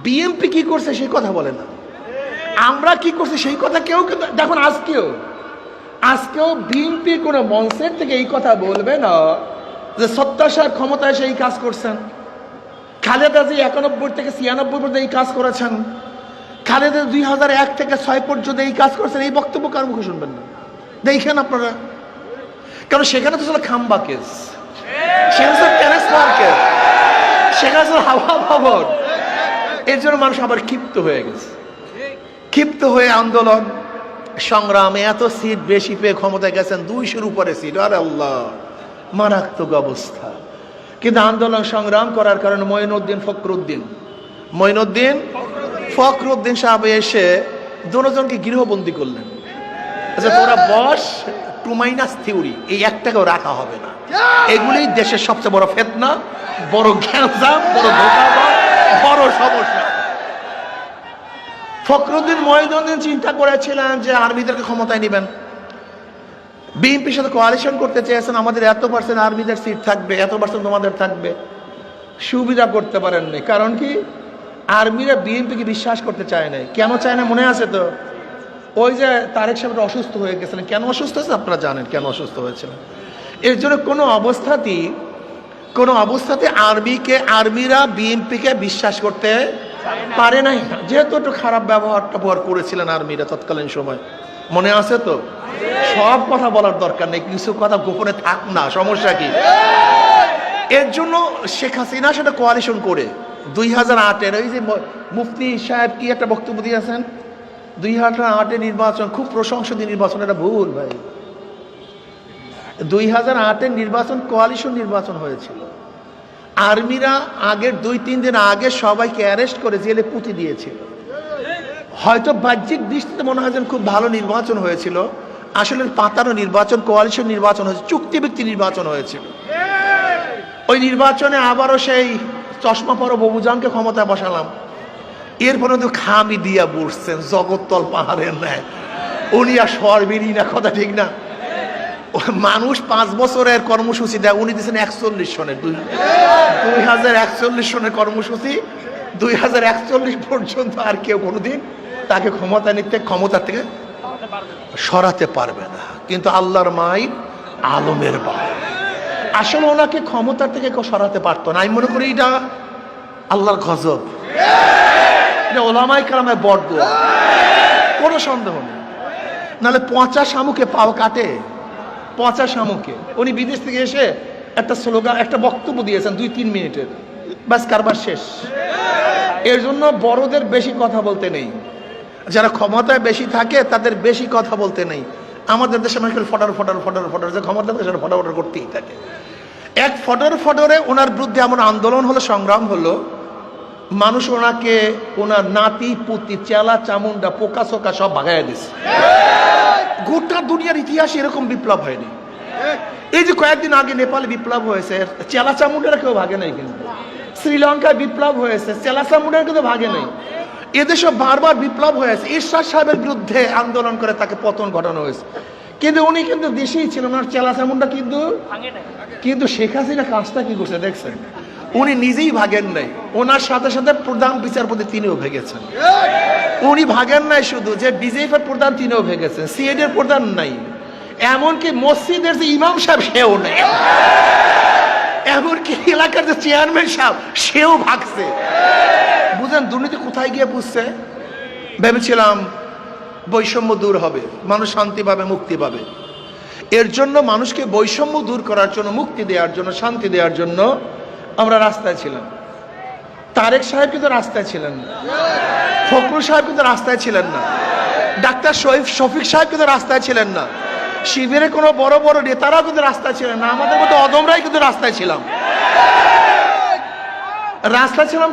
BNP কি করছে সেই কথা বলে না, আমরা কি করছি সেই কথা কেউ কিন্তু দেখুন। আজকেও বিএনপি কোনো মঞ্চের থেকে এই কথা বলবে না যে সত্তার সাহেব ক্ষমতায় এসে এই কাজ করছেন, খালেদা জি 91 থেকে 96 পর্যন্ত এই কাজ করেছেন, খালেদা 2001 থেকে 6 পর্যন্ত এই কাজ করছেন। এই বক্তব্য কার মুখে শুনবেন না, দেখেন আপনারা। কারণ সেখানে তো ছিল খাম্বা কেস, সেখানে ছিল ট্রান্সফার কেস, সেখানে ছিল হাওয়া ভবন। এর জন্য মানুষ আবার ক্ষিপ্ত হয়ে গেছে, ক্ষিপ্ত হয়ে আন্দোলন সংগ্রামে এত সিট বেশি পেয়ে ক্ষমতায় গেছেন, 200-র উপরে সিট। আরে আল্লাহ, মারাত্মক অবস্থা। কিন্তু আন্দোলন সংগ্রাম করার কারণে মঈনুদ্দিন ফখরুদ্দিন সাহেব এসে দুজনকে গৃহবন্দী করলেন। আচ্ছা তোরা বস, টু মাইনাস থিওরি এই একটাকেও রাখা হবে না। এগুলি দেশের সবচেয়ে বড় ফিতনা, বড় গ্যাঞ্জাম, বড় ধোঁকাবাজ, বড় সমস্যা। মঈনুদ্দিন চিন্তা করেছিলেন যে আর্মিদেরকে ক্ষমতায় নেবেন, বিএনপির সাথে কোয়ালিশন করতে চেয়েছেন, আমাদের এত% আর্মিদের সিট থাকবে, এত% তোমাদের থাকবে। সুবিধা করতে পারেননি। কারণ কি, আর্মিরা বিএনপিকে বিশ্বাস করতে চায় নাই। কেন চায় না মনে আছে তো? ওই যে তারেক সাহেব অসুস্থ হয়ে গেছিলেন। কেন অসুস্থ হয়েছে আপনারা জানেন, কেন অসুস্থ হয়েছিলেন? এর জন্য কোনো অবস্থাতে আর্মিরা বিএনপিকে বিশ্বাস করতে পারে নাই, যেহেতু একটু খারাপ ব্যবহার করেছিলেন আর্মিরা তৎকালীন সময়। মনে আছে তো? সব কথা বলার দরকার নেই, কিছু কথা গোপনে থাক না, সমস্যা কি? এর জন্য শেখ হাসিনা সেটা কোয়ালিশন করে 2008-এর ওই যে মুফতি সাহেব কি একটা বক্তব্য দিয়েছেন, 2008-এর নির্বাচন খুব প্রশংসনীয় নির্বাচন। এটা ভুল ভাই। 2008-এর নির্বাচন কোয়ালিশন নির্বাচন হয়েছিল। আর্মিরা আগের 2-3 দিন আগে সবাইকে অ্যারেস্ট করে জেলে পুঁতে দিয়েছিল। হয়তো বাহ্যিক দৃষ্টিতে মনে হয় যেন খুব ভালো নির্বাচন হয়েছিল, আসলে পাতানো নির্বাচন, কোয়ালিশন নির্বাচন হয়েছে, চুক্তিভিত্তিক নির্বাচন হয়েছিল। ওই নির্বাচনে আবারও সেই চশমা পরো বাবুজানকে ক্ষমতায় বসালাম। এরপরে তো খামি দিয়া বসছেন জগত্তল পাহাড়ের ন্যায়। উনি আর সরবেরই না, কথা ঠিক না? মানুষ 5 বছরের কর্মসূচি দেয়, উনি দিয়েছেন 41 সনের 2041 সনের কর্মসূচি। 2041 পর্যন্ত আর কেউ কোনোদিন তাকে ক্ষমতা থেকে সরাতে পারবে না। কিন্তু আল্লাহর মাই আলমের বাবা, আসলে ওনাকে ক্ষমতার থেকে কেউ সরাতে পারতো না। আমি মনে করি এটা আল্লাহর গজব, এটা ওলামায়ে কেরামের বরদোয়া, কোনো সন্দেহ নেই। নাহলে পচা শামুকে পাও কাটে, পচা শামুকে। উনি বিদেশ থেকে এসে একটা স্লোগান, একটা বক্তব্য দিয়েছেন 2-3 মিনিটের, বাস কারবার শেষ। এর জন্য বড়দের বেশি কথা বলতে নেই, যারা ক্ষমতায় বেশি থাকে তাদের বেশি কথা বলতে নেই। আমাদের দেশে মানুষ ফটার যে ক্ষমতা থাকে সেটা ফটাফট করতেই থাকে। এক ফটরে ওনার বিরুদ্ধে এমন আন্দোলন হলো, সংগ্রাম হলো, মানুষ ওনার নাতি পুতি চেলা চামুন্ডা পোকা চোকা সব ভাগাইয়া দিচ্ছে। গোটা দুনিয়ার ইতিহাসে এরকম বিপ্লব হয়নি। এই যে কয়েকদিন আগে নেপালে বিপ্লব হয়েছে, চেলা চামুন্ডারা কেউ ভাগে নাই। কিন্তু শ্রীলঙ্কায় বিপ্লব হয়েছে, চেলা চামুন্ডারা কিন্তু ভাগে নাই। এদেশে বারবার বিপ্লব হয়েছে, এরশাদ সাহেবের বিরুদ্ধে আন্দোলন করে তাকে পতন ঘটানো হয়েছে, কিন্তু উনি কিন্তু দেশেই ছিলেন। ওনার চেলা চামুন্ডা কিন্তু শেখ হাসিনা কাজটা কি করছে দেখছেন? উনি নিজেই ভাগেন নাই, ওনার সাথে সাথে প্রধান বিচারপতি তিনিও ভেগেছেন। উনি ভাগেন নাই শুধু, যে বিজেপির প্রধান তিনিও ভেগেছেন, সিএডির প্রধান নাই, এমনকি মসজিদের যে ইমাম সাহেব সেও নেই, এমনকি এলাকার যে চেয়ারম্যান সাহেব সেও ভাগছে। বুঝেন দুর্নীতি কোথায় গিয়ে পুষছে? ভেবেছিলাম বৈষম্য দূর হবে, মানুষ শান্তি পাবে, মুক্তি পাবে। এর জন্য মানুষকে বৈষম্য দূর করার জন্য, মুক্তি দেওয়ার জন্য, শান্তি দেওয়ার জন্য আমরা রাস্তায় ছিলাম। তারেক সাহেব কিন্তু রাস্তায় ছিলেন না, ফখরুল সাহেব কিন্তু রাস্তায় ছিলেন না, ডাক্তার শফিক সাহেব কিন্তু রাস্তায় ছিলেন না, শিবিরের কোনো বড় বড় নেতারাও কিন্তু রাস্তায় ছিলেন না, আমাদের মতো অদমরাই কিন্তু রাস্তায় ছিলাম।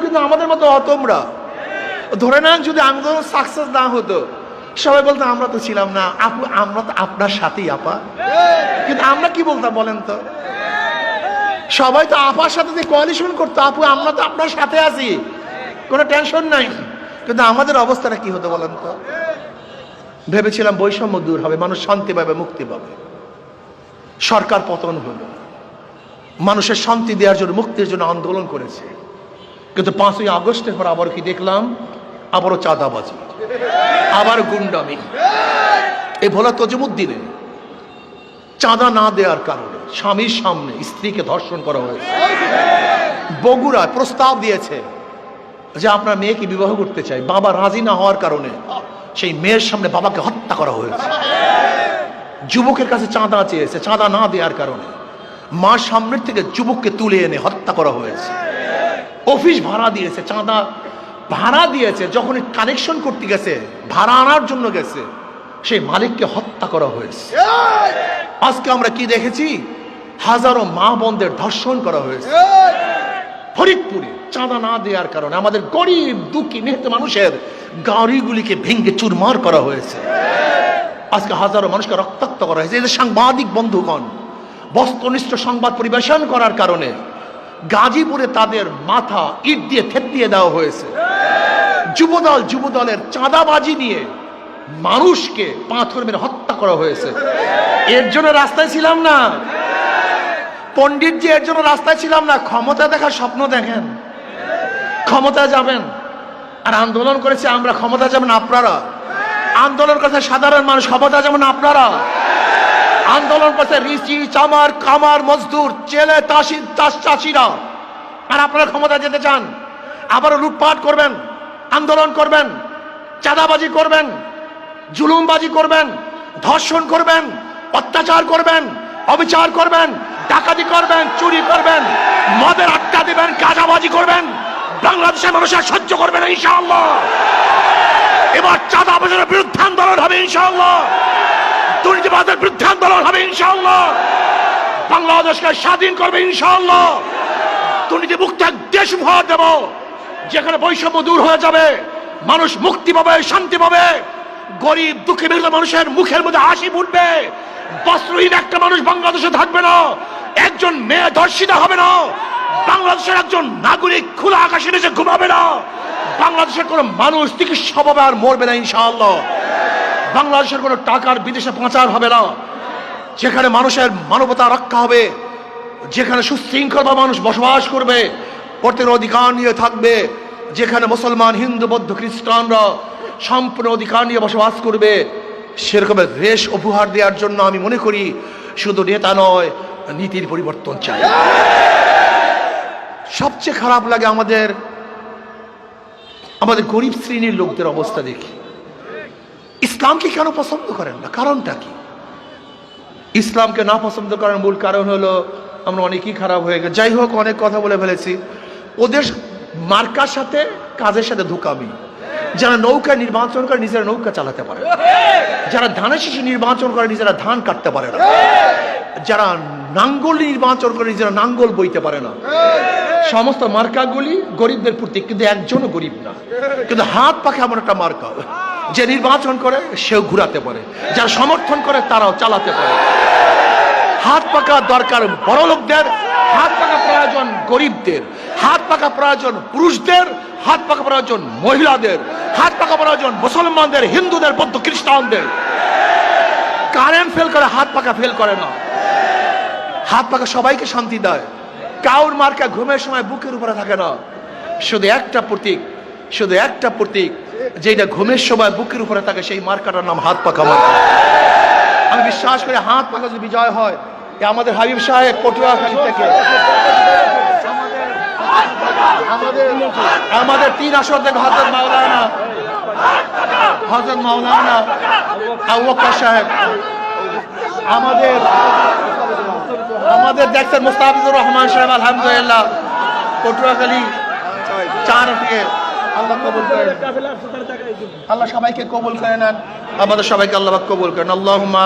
কিন্তু আমাদের মতো অতমরা। ধরে নেন যদি আন্দোলন সাকসেস না হতো, সবাই বলতো আমরা তো ছিলাম না, আপু আমরা তো আপনার সাথেই আপা। কিন্তু আমরা কি বলতাম বলেন তো? সবাই তো আপার সাথে কোয়ালিশন করতো, আপু আমরা তো আপনার সাথে আছি, কোনো টেনশন নাই। কিন্তু আমাদের অবস্থাটা কি হতো বলেন তো? ভেবেছিলাম বৈষম্য দূর হবে, মানুষ শান্তি পাবে, মুক্তি পাবে। সরকার পতন হলো, মানুষের শান্তি দেওয়ার জন্য, মুক্তির জন্য আন্দোলন করেছে। কিন্তু 5ই আগস্টের পর আবার কি দেখলাম? আবারও চাঁদাবাজি, আবার গুন্ডামি। এই ভোলা তজিমুদ্দিনে চাঁদা না দেওয়ার কারণে স্বামীর সামনে স্ত্রীকে ধর্ষণ করা হয়েছে। বগুড়ায় প্রস্তাব দিয়েছে যে আপনার মেয়েকে বিবাহ করতে চাই, বাবা রাজি না হওয়ার কারণে সেই মেয়ের সামনে বাবাকে হত্যা করা হয়েছে। যুবকের কাছে চাঁদা চেয়েছে, চাঁদা না দেওয়ার কারণে মার সামনের থেকে যুবককে তুলে এনে হত্যা করা হয়েছে। অফিস ভাড়া দিয়েছে, চাঁদা ভাড়া দিয়েছে, যখন কানেকশন করতে গেছে, ভাড়া আনার জন্য গেছে, সেই মালিককে হত্যা করা হয়েছে। আজকে আমরা কি দেখেছি? হাজারো মা বোনদের ধর্ষণ করা হয়েছে ফরিদপুরে চাঁদা না দেওয়ার কারণে। আমাদের গরিব দুঃখী নিহত মানুষের গাড়িগুলিকে ভেঙে চুরমার করা হয়েছে। আজকে হাজারো মানুষকে রক্তাক্ত করা হয়েছে। এদের সাংবাদিক বন্ধুগণ বস্তুনিষ্ঠ সংবাদ পরিবেশন করার কারণে গাজীপুরে তাদের মাথা ইট দিয়ে থেতলিয়ে দেওয়া হয়েছে। যুবদলের চাঁদাবাজি নিয়ে মানুষকে পাথর মেরে হত্যা করা হয়েছে। এর জন্য রাস্তায় ছিলাম না পণ্ডিতজি, এর জন্য রাস্তায় ছিলাম না। ক্ষমতা দেখার স্বপ্ন দেখেন, ক্ষমতায় যাবেন। আর আন্দোলন করেছে আমরা, ক্ষমতা যাবেন আপনারা। আন্দোলন করছে সাধারণ মানুষ, ক্ষমতা যাবেন আপনারা। আন্দোলন করছে রিচি, চামার, কামার, মজদুর, চেলে, চাষিরা। আর আপনারা ক্ষমতা যেতে চান, আবারও লুটপাট করবেন, আন্দোলন করবেন, চাঁদাবাজি করবেন, জুলুমবাজি করবেন, ধর্ষণ করবেন, অত্যাচার করবেন, অবিচার করবেন, ডাকাতি করবেন, চুরি করবেন, মদের আড্ডা দিবেন, গাঁজাবাজি করবেন। বাংলাদেশের মানুষের সহ্য করবে না ইনশাআল্লাহ। এবার চাঁদাবাজের বিরুদ্ধে আন্দোলন হবে ইনশাআল্লাহ, দুর্নীতিবাজের বিরুদ্ধে আন্দোলন হবে ইনশাআল্লাহ। বাংলাদেশকে স্বাধীন করবে ইনশাআল্লাহ। দুর্নীতিমুক্ত এক দেশ উপহার দেব, যেখানে বৈষম্য দূর হয়ে যাবে, মানুষ মুক্তি পাবে, শান্তি পাবে, গরিব দুঃখী মেহনত মানুষের মুখের মধ্যে হাসি ফুটবে। বস্ত্রহীন একটা মানুষ বাংলাদেশে থাকবে না, একজন মেয়ে ধর্ষিতা হবে না, বাংলাদেশের একজন নাগরিক খোলা আকাশের নিচে ঘুমাবে না, বাংলাদেশের কোন মানুষ চিকিৎসাভাবে আর মরবে না ইনশাআল্লাহ। বাংলাদেশের কোন টাকার বিদেশে পাচার হবে না, যেখানে মানুষের মানবতা রক্ষা হবে, যেখানে সুশৃঙ্খল মানুষ বসবাস করবে, প্রত্যেক অধিকার নিয়ে থাকবে, যেখানে মুসলমান, হিন্দু, বৌদ্ধ, খ্রিস্টানরা সম্পূর্ণ অধিকার নিয়ে বসবাস করবে, সেরকমের দেশ উপহার দেওয়ার জন্য আমি মনে করি শুধু নেতা নয়, নীতির পরিবর্তন চাই। সবচেয়ে খারাপ লাগে আমাদের গরিব শ্রেণীর লোকদের অবস্থা দেখি। ইসলামকে কেন পছন্দ করেন না? কারণটা কি? ইসলামকে না পছন্দ করার মূল কারণ হলো আমরা অনেকেই খারাপ হয়ে গেছে। যাই হোক, অনেক কথা বলে ফেলেছি। ওদের মার্কার সাথে কাজের সাথে ধোঁকামি। যারা নৌকা নির্বাচন করে নিজেরা নৌকা চালাতে পারে না, যারা ধানের শীষে নির্বাচন করে নিজেরা ধান কাটতে পারে না, যারা নাঙ্গল নির্বাচন করে নিজেরা নাঙ্গল বইতে পারে না। সমস্ত মার্কাগুলি গরিবদের প্রতীক, কিন্তু একজনও গরিব না। কিন্তু হাত পাখা এমন একটা মার্কা, যে নির্বাচন করে সেও ঘুরাতে পারে, যারা সমর্থন করে তারাও চালাতে পারে। হাত পাকা দরকার বড় লোকদের, হাত পাকা প্রয়োজন গরিবদের, হাত পাকা প্রয়োজন পুরুষদের, হাত পাকা প্রয়োজন মহিলাদের, হাত পাকা প্রয়োজন মুসলমানদের, হিন্দুদের, বৌদ্ধ, খ্রিস্টানদের। কারেন্ট ফেল করে, হাত পাকা ফেল করে না। হাত পাকা সবাইকে শান্তি দেয়। কাউর মার্কা ঘুমের সময় বুকের উপরে থাকে না। শুধু একটা প্রতীক, শুধু একটা প্রতীক, যেটা ঘুমের সময় বুকের উপরে থাকে, সেই মার্কাটার নাম হাত পাকা মার্কা। আমি বিশ্বাস করি হাত পাকা যদি বিজয় হয়, আমাদের হাবিব সাহেব পটুয়াখালী থেকে আমাদের 3 আসর থেকে হযরত মাওলানা আবু বকর সাহেব, আমাদের দেখছেন মুস্তাফিজুর রহমান সাহেব, আলহামদুলিল্লাহ পটুয়াখালী 4 থেকে। আল্লাহ কবুল করেন, আল্লাহ সবাইকে কবুল করে নেন, আমাদের সবাইকে আল্লাহ কবুল করেন। আল্লাহুম্মা